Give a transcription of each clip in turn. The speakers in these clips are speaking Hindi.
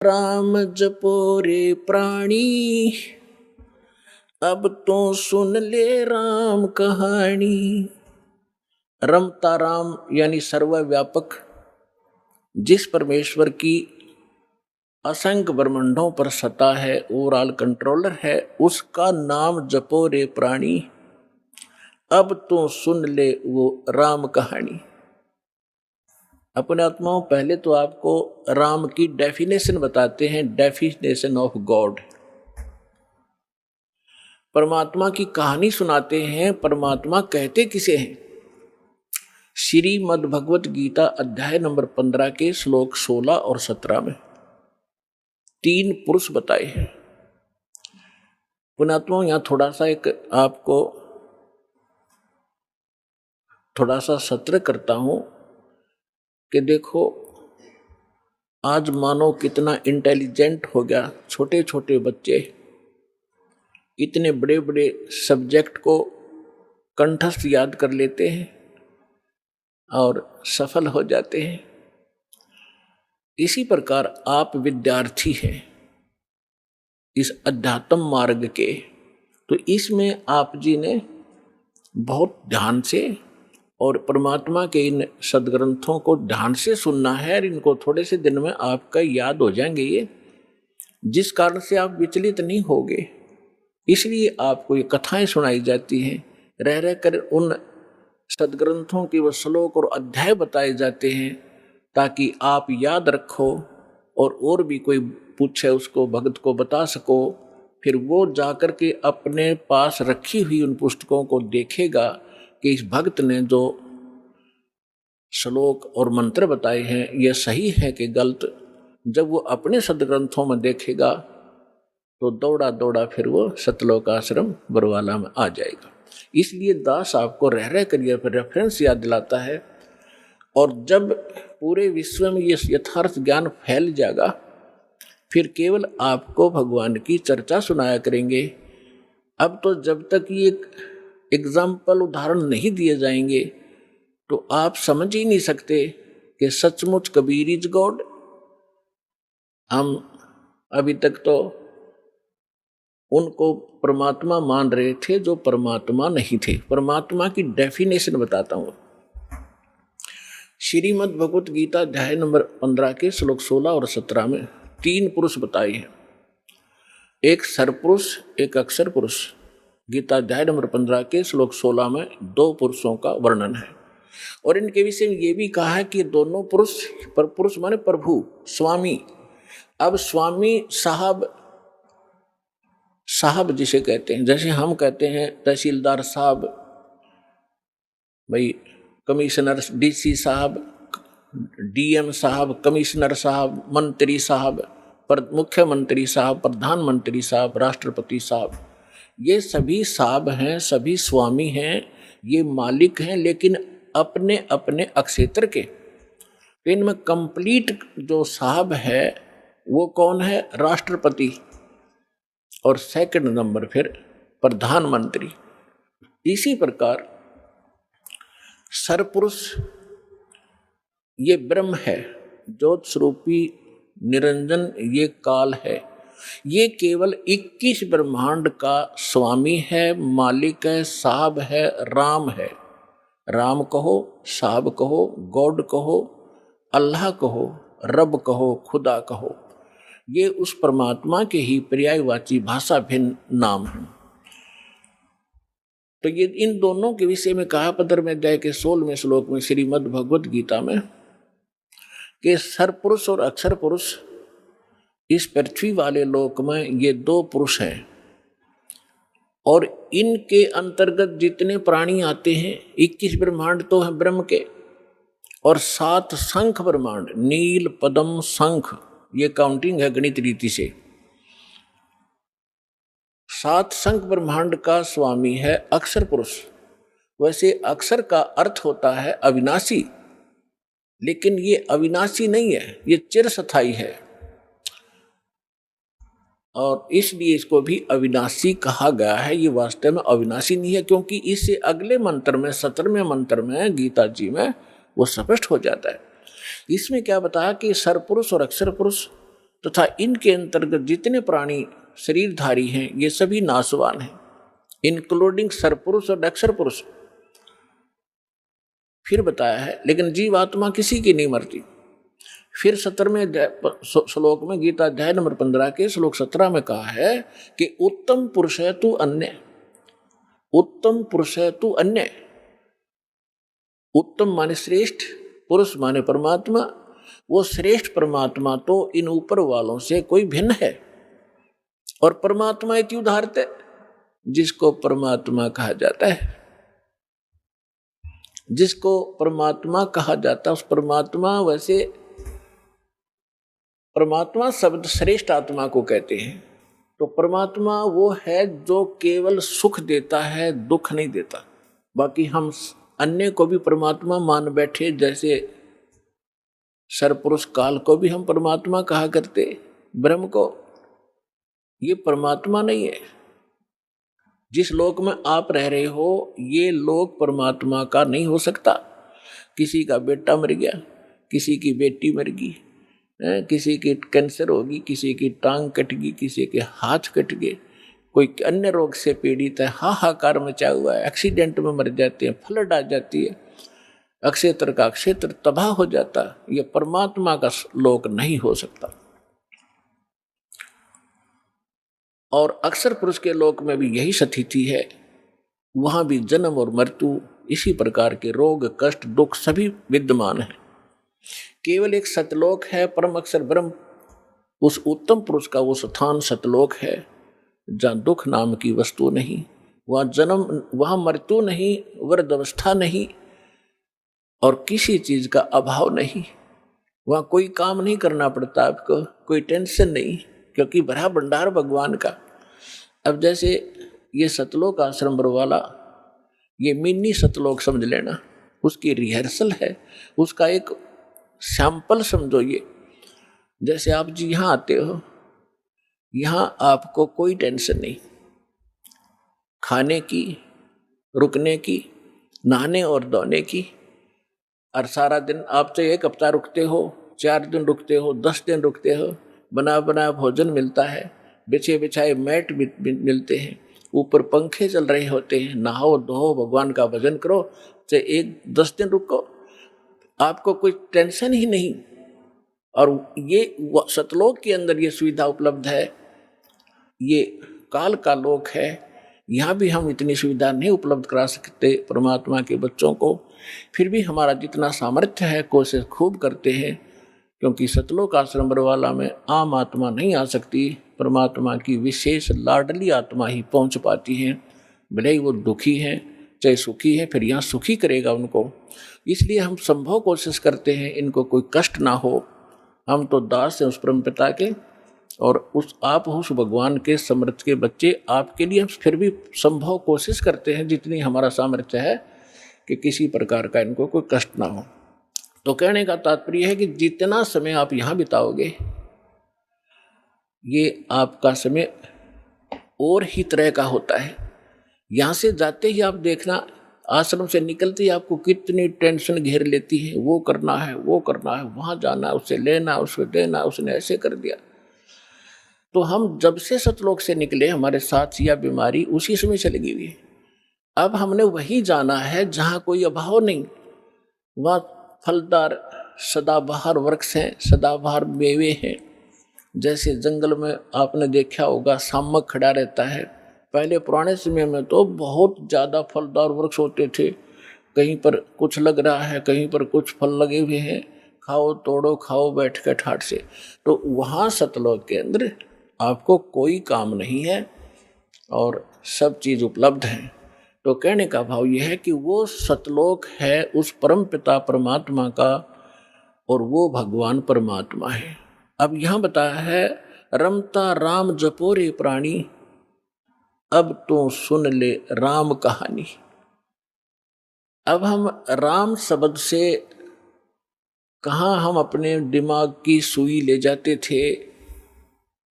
राम जपो रे प्राणी, अब तो सुन ले राम कहानी। रमता राम यानी सर्वव्यापक, जिस परमेश्वर की असंख्य ब्रह्मांडों पर सत्ता है, ओवरऑल कंट्रोलर है, उसका नाम जपो रे प्राणी, अब तो सुन ले वो राम कहानी। अपने आत्माओं, पहले तो आपको राम की डेफिनेशन बताते हैं, डेफिनेशन ऑफ गॉड। परमात्मा की कहानी सुनाते हैं। परमात्मा कहते किसे हैं? श्रीमद् भगवत गीता अध्याय नंबर 15 के श्लोक 16 और 17 में 3 पुरुष बताए हैं। पुण्यात्माओं, यहाँ थोड़ा सा आपको थोड़ा सा सत्र करता हूं कि देखो आज मानो कितना इंटेलिजेंट हो गया। छोटे छोटे बच्चे इतने बड़े बड़े सब्जेक्ट को कंठस्थ याद कर लेते हैं और सफल हो जाते हैं। इसी प्रकार आप विद्यार्थी हैं इस अध्यात्म मार्ग के, तो इसमें आप जी ने बहुत ध्यान से और परमात्मा के इन सदग्रंथों को ध्यान से सुनना है और इनको थोड़े से दिन में आपका याद हो जाएंगे ये, जिस कारण से आप विचलित नहीं होगे। इसलिए आपको ये कथाएं सुनाई जाती हैं, रह रह कर उन सदग्रंथों के वो श्लोक और अध्याय बताए जाते हैं ताकि आप याद रखो और भी कोई पूछे उसको भक्त को बता सको। फिर वो जाकर के अपने पास रखी हुई उन पुस्तकों को देखेगा कि इस भक्त ने जो श्लोक और मंत्र बताए हैं ये सही है कि गलत। जब वो अपने सदग्रंथों में देखेगा तो दौड़ा दौड़ा फिर वो सतलोक आश्रम बरवाला में आ जाएगा। इसलिए दास आपको रह रह कर ये रेफरेंस याद दिलाता है। और जब पूरे विश्व में ये यथार्थ ज्ञान फैल जाएगा फिर केवल आपको भगवान की चर्चा सुनाया करेंगे। अब तो जब तक ये एग्जाम्पल उदाहरण नहीं दिए जाएंगे तो आप समझ ही नहीं सकते कि सचमुच कबीर इज गॉड। हम अभी तक तो उनको परमात्मा मान रहे थे जो परमात्मा नहीं थे। परमात्मा की डेफिनेशन बताता हूं। श्रीमद् भगवत गीता अध्याय नंबर 15 के श्लोक 16 और 17 में 3 पुरुष बताए हैं, एक सरपुरुष एक अक्षर पुरुष। गीता अध्याय नंबर 15 के श्लोक 16 में 2 पुरुषों का वर्णन है और इनके विषय में ये भी कहा है कि दोनों पुरुष, पर पुरुष माने प्रभु, स्वामी। अब स्वामी साहब जिसे कहते हैं, जैसे हम कहते हैं तहसीलदार साहब, भाई कमिश्नर, डीसी साहब, डीएम साहब, कमिश्नर साहब, मंत्री साहब, मुख्यमंत्री साहब, प्रधानमंत्री साहब, राष्ट्रपति साहब, ये सभी साहब हैं, सभी स्वामी हैं, ये मालिक हैं, लेकिन अपने अपने अक्षेत्र के। तो इनमें कंप्लीट जो साहब है वो कौन है? राष्ट्रपति, और सेकंड नंबर फिर प्रधानमंत्री। इसी प्रकार सरपुरुष ये ब्रह्म है, ज्योत स्वरूपी निरंजन ये काल है, ये केवल 21 ब्रह्मांड का स्वामी है, मालिक है, साहब है, राम है। राम कहो, साहब कहो, गॉड कहो, अल्लाह कहो, रब कहो, खुदा कहो, ये उस परमात्मा के ही पर्यायवाची भाषा भिन्न नाम है। तो ये इन दोनों के विषय में कहा 15वें अध्याय के 16वें श्लोक में श्रीमद् भगवत गीता में कि सरपुरुष और अक्षर पुरुष इस पृथ्वी वाले लोक में ये 2 पुरुष हैं और इनके अंतर्गत जितने प्राणी आते हैं 21 ब्रह्मांड तो हैं ब्रह्म के, और 7 शंख ब्रह्मांड, नील, पद्म, शंख, ये काउंटिंग है गणित रीति से। 7 शंख ब्रह्मांड का स्वामी है अक्षर पुरुष। वैसे अक्षर का अर्थ होता है अविनाशी, लेकिन ये अविनाशी नहीं है, ये चिरस्थायी है और इसलिए इसको भी अविनाशी कहा गया है। ये वास्तव में अविनाशी नहीं है, क्योंकि इससे अगले मंत्र में 17वें मंत्र में गीता जी में वो स्पष्ट हो जाता है। इसमें क्या बताया कि सरपुरुष और अक्षर पुरुष तथा इनके अंतर्गत जितने प्राणी शरीरधारी हैं ये सभी नाशवान हैं, इंक्लूडिंग सरपुरुष और अक्षर पुरुष। फिर बताया है लेकिन जीवात्मा किसी की नहीं मरती। फिर 17वें श्लोक में गीता अध्याय नंबर 15 के श्लोक 17 में कहा है कि उत्तम पुरुष है तू अन्य, उत्तम पुरुष है तू अन्य। उत्तम माने श्रेष्ठ, पुरुष माने परमात्मा। वो श्रेष्ठ परमात्मा तो इन ऊपर वालों से कोई भिन्न है। और परमात्मा इति उदाहरते, जिसको परमात्मा कहा जाता है, जिसको परमात्मा कहा जाता है उस परमात्मा, वैसे परमात्मा शब्द श्रेष्ठ आत्मा को कहते हैं। तो परमात्मा वो है जो केवल सुख देता है, दुख नहीं देता। बाकी हम अन्य को भी परमात्मा मान बैठे, जैसे सरपुरुष काल को भी हम परमात्मा कहा करते, ब्रह्म को। ये परमात्मा नहीं है। जिस लोक में आप रह रहे हो ये लोक परमात्मा का नहीं हो सकता। किसी का बेटा मर गया, किसी की बेटी मर गई, किसी की कैंसर होगी, किसी की टांग कट गई, किसी के हाथ कट गए, कोई अन्य रोग से पीड़ित है, हाहाकार मचा हुआ है, एक्सीडेंट में मर जाते हैं, फ्लड आ जाती है, अक्षेत्र का क्षेत्र तबाह हो जाता। ये परमात्मा का लोक नहीं हो सकता। और अक्षर पुरुष के लोक में भी यही स्थिति है। वहां भी जन्म और मृत्यु, इसी प्रकार के रोग कष्ट दुख सभी विद्यमान है। केवल एक सतलोक है, परम अक्षर ब्रह्म, उस उत्तम पुरुष का वो स्थान सतलोक है जहाँ दुख नाम की वस्तु नहीं, वहाँ जन्म, वहाँ मृत्यु नहीं, वृद्ध अवस्था नहीं और किसी चीज का अभाव नहीं। वहाँ कोई काम नहीं करना पड़ता आपको, कोई टेंशन नहीं, क्योंकि भरा भंडार भगवान का। अब जैसे ये सतलोक आश्रम बरवाला, ये मिनी सतलोक समझ लेना, उसकी रिहर्सल है, उसका एक सैंपल समझो। ये जैसे आप जी यहाँ आते हो, यहाँ आपको कोई टेंशन नहीं, खाने की, रुकने की, नहाने और धोने की। और सारा दिन आप तो एक हफ्ता रुकते हो, 4 दिन रुकते हो, 10 दिन रुकते हो, बना बना भोजन मिलता है, बिछे बिछाए मैट मिलते हैं, ऊपर पंखे चल रहे होते हैं, नहाओ धो भगवान का भजन करो, चाहे 10 दिन रुको, आपको कोई टेंशन ही नहीं। और ये सतलोक के अंदर ये सुविधा उपलब्ध है। ये काल का लोक है, यहाँ भी हम इतनी सुविधा नहीं उपलब्ध करा सकते परमात्मा के बच्चों को। फिर भी हमारा जितना सामर्थ्य है कोशिश खूब करते हैं, क्योंकि सतलोक आश्रम बरवाला में आम आत्मा नहीं आ सकती, परमात्मा की विशेष लाडली आत्मा ही पहुँच पाती है। भले ही वो दुखी है चाहे सुखी है, फिर यहाँ सुखी करेगा उनको। इसलिए हम संभव कोशिश करते हैं इनको कोई कष्ट ना हो। हम तो दास हैं उस परम पिता के, और आप उस भगवान के समर्थ के बच्चे, आपके लिए हम फिर भी संभव कोशिश करते हैं जितनी हमारा सामर्थ्य है कि किसी प्रकार का इनको कोई कष्ट ना हो। तो कहने का तात्पर्य है कि जितना समय आप यहाँ बिताओगे, ये आपका समय और ही तरह का होता है। यहाँ से जाते ही आप देखना, आश्रम से निकलते ही आपको कितनी टेंशन घेर लेती है, वो करना है, वो करना है, वहाँ जाना है, उससे लेना, उसको देना, उसने ऐसे कर दिया। तो हम जब से सतलोक से निकले, हमारे साथ या बीमारी उसी समय चली हुई है। अब हमने वही जाना है जहाँ कोई अभाव नहीं, वहाँ फलदार सदाबहार वृक्ष हैं, सदाबहार मेवे हैं। जैसे जंगल में आपने देखा होगा शामक खड़ा रहता है, पहले पुराने समय में तो बहुत ज़्यादा फलदार वृक्ष होते थे, कहीं पर कुछ लग रहा है, कहीं पर कुछ फल लगे हुए हैं, खाओ तोड़ो खाओ बैठ के ठाट से। तो वहाँ सतलोक के अंदर आपको कोई काम नहीं है और सब चीज़ उपलब्ध है। तो कहने का भाव यह है कि वो सतलोक है उस परम पिता परमात्मा का, और वो भगवान परमात्मा है। अब यहाँ बताया है, रमता राम जपोरे प्राणी, अब तो सुन ले राम कहानी। अब हम राम शब्द से कहाँ हम अपने दिमाग की सुई ले जाते थे।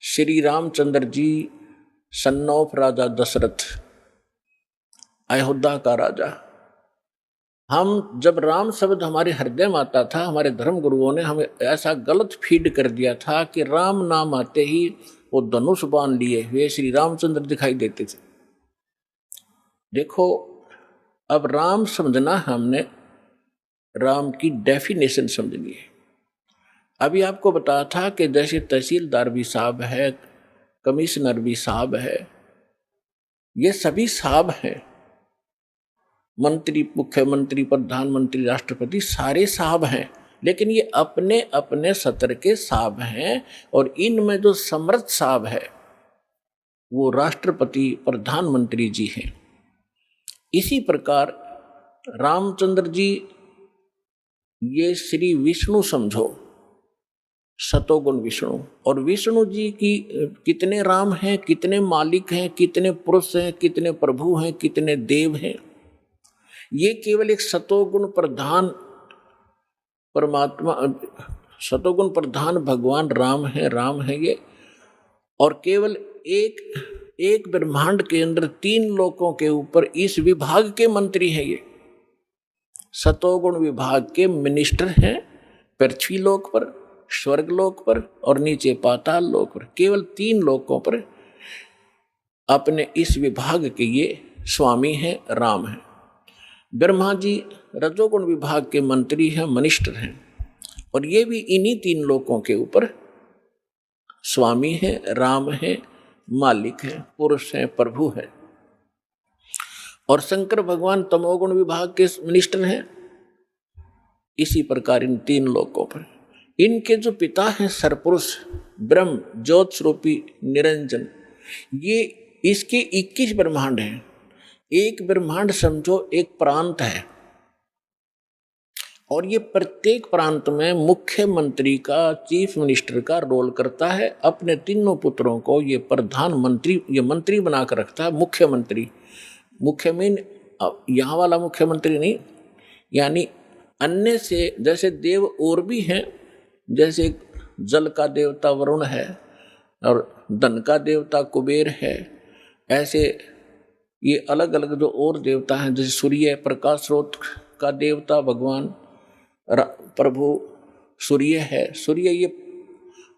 श्री रामचंद्र जी सन ऑफ राजा दशरथ, अयोध्या का राजा, हम जब राम शब्द हमारे हृदय में आता था, हमारे धर्म गुरुओं ने हमें ऐसा गलत फीड कर दिया था कि राम नाम आते ही वो धनुष बांध लिए हुए श्री रामचंद्र दिखाई देते थे। देखो, अब राम समझना हमने राम की डेफिनेशन समझनी है। अभी आपको बताया था कि जैसे तहसीलदार भी साहब है, कमिश्नर भी साहब है, ये सभी साहब हैं, मंत्री, मुख्यमंत्री, प्रधानमंत्री, राष्ट्रपति, सारे साहब हैं, लेकिन ये अपने अपने सत्र के साहब हैं। और इनमें जो समर्थ साहब है वो राष्ट्रपति, प्रधानमंत्री जी हैं। इसी प्रकार रामचंद्र जी ये श्री विष्णु समझो, सतोगुण विष्णु। और विष्णु जी की कितने राम हैं, कितने मालिक हैं, कितने पुरुष हैं, कितने प्रभु हैं, कितने देव हैं, ये केवल एक सतोगुण प्रधान परमात्मा, सतोगुण प्रधान भगवान राम है ये। और केवल एक ब्रह्मांड के अंदर 3 लोकों के ऊपर इस विभाग के मंत्री हैं। ये सतोगुण विभाग के मिनिस्टर हैं, पृथ्वी लोक पर, स्वर्ग लोक पर और नीचे पाताल लोक पर। केवल 3 लोकों पर अपने इस विभाग के ये स्वामी हैं, राम हैं। ब्रह्मा जी रजोगुण विभाग के मंत्री हैं, मिनिस्टर हैं, और ये भी इन्हीं 3 लोकों के ऊपर स्वामी हैं, राम हैं, मालिक हैं, पुरुष हैं, प्रभु हैं। और शंकर भगवान तमोगुण विभाग के मिनिस्टर हैं। इसी प्रकार इन 3 लोकों पर इनके जो पिता हैं सरपुरुष ब्रह्म ज्योत स्वरूपी निरंजन, ये इसके 21 ब्रह्मांड हैं। एक ब्रह्मांड समझो एक प्रांत है, और ये प्रत्येक प्रांत में मुख्यमंत्री का, चीफ मिनिस्टर का रोल करता है। अपने 3 पुत्रों को ये प्रधानमंत्री, ये मंत्री बनाकर रखता है। मुख्यमंत्री, मुख्य मीन यहाँ वाला मुख्यमंत्री नहीं, यानी अन्य से जैसे देव और भी हैं, जैसे जल का देवता वरुण है और धन का देवता कुबेर है, ऐसे ये अलग अलग जो और देवता हैं, जैसे सूर्य प्रकाश स्रोत का देवता भगवान प्रभु सूर्य है। सूर्य ये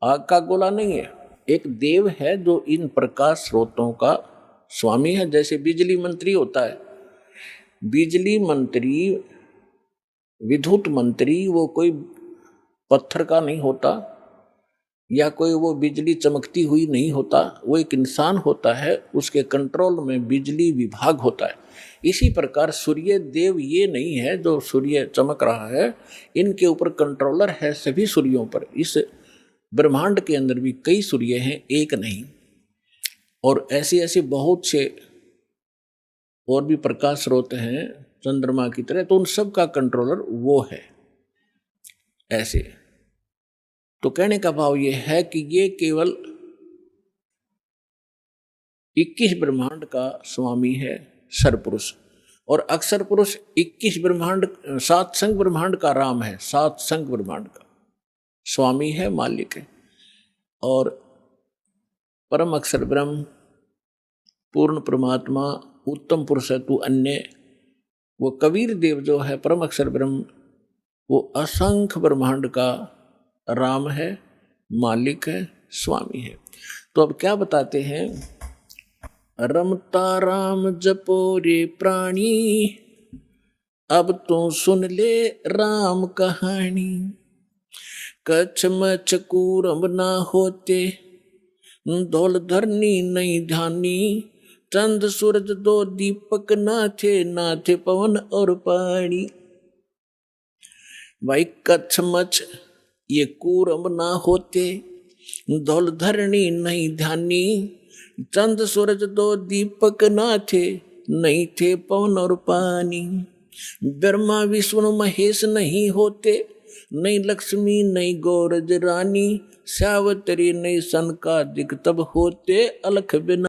आग का गोला नहीं है, एक देव है जो इन प्रकाश स्रोतों का स्वामी है। जैसे बिजली मंत्री होता है, बिजली मंत्री, विद्युत मंत्री वो कोई पत्थर का नहीं होता, या कोई वो बिजली चमकती हुई नहीं होता, वो एक इंसान होता है, उसके कंट्रोल में बिजली विभाग होता है। इसी प्रकार सूर्य देव ये नहीं है जो सूर्य चमक रहा है, इनके ऊपर कंट्रोलर है सभी सूर्यों पर। इस ब्रह्मांड के अंदर भी कई सूर्य हैं, एक नहीं, और ऐसे ऐसे बहुत से और भी प्रकाश स्रोत हैं चंद्रमा की तरह, तो उन सब का कंट्रोलर वो है। ऐसे तो कहने का भाव ये है कि ये केवल 21 ब्रह्मांड का स्वामी है सरपुरुष, और अक्षर पुरुष 21 ब्रह्मांड, 7 संग ब्रह्मांड का राम है, 7 संग ब्रह्मांड का स्वामी है, मालिक है। और परम अक्षर ब्रह्म, पूर्ण परमात्मा, उत्तम पुरुष है तू अन्य, वो कबीर देव जो है परम अक्षर ब्रह्म, वो असंख्य ब्रह्मांड का राम है, मालिक है, स्वामी है। तो अब क्या बताते हैं, रमता राम जपो रे प्राणी, अब तो सुन ले राम कहानी। कच्छ मच्छ कूरम ना होते, धौल धरनी नहीं ध्यानी। चंद सूरज 2 दीपक ना थे पवन और पानी। भाई कच्छ मच्छ ये कूरम ना होते, धौल धरनी नहीं ध्यानी। चंद सूरज 2 दीपक ना थे पवन और पानी। ब्रह्मा विष्णु महेश नहीं होते, नहीं लक्ष्मी नहीं गौरज रानी। सावतरी नहीं सनकादिक तब होते, अलख बिना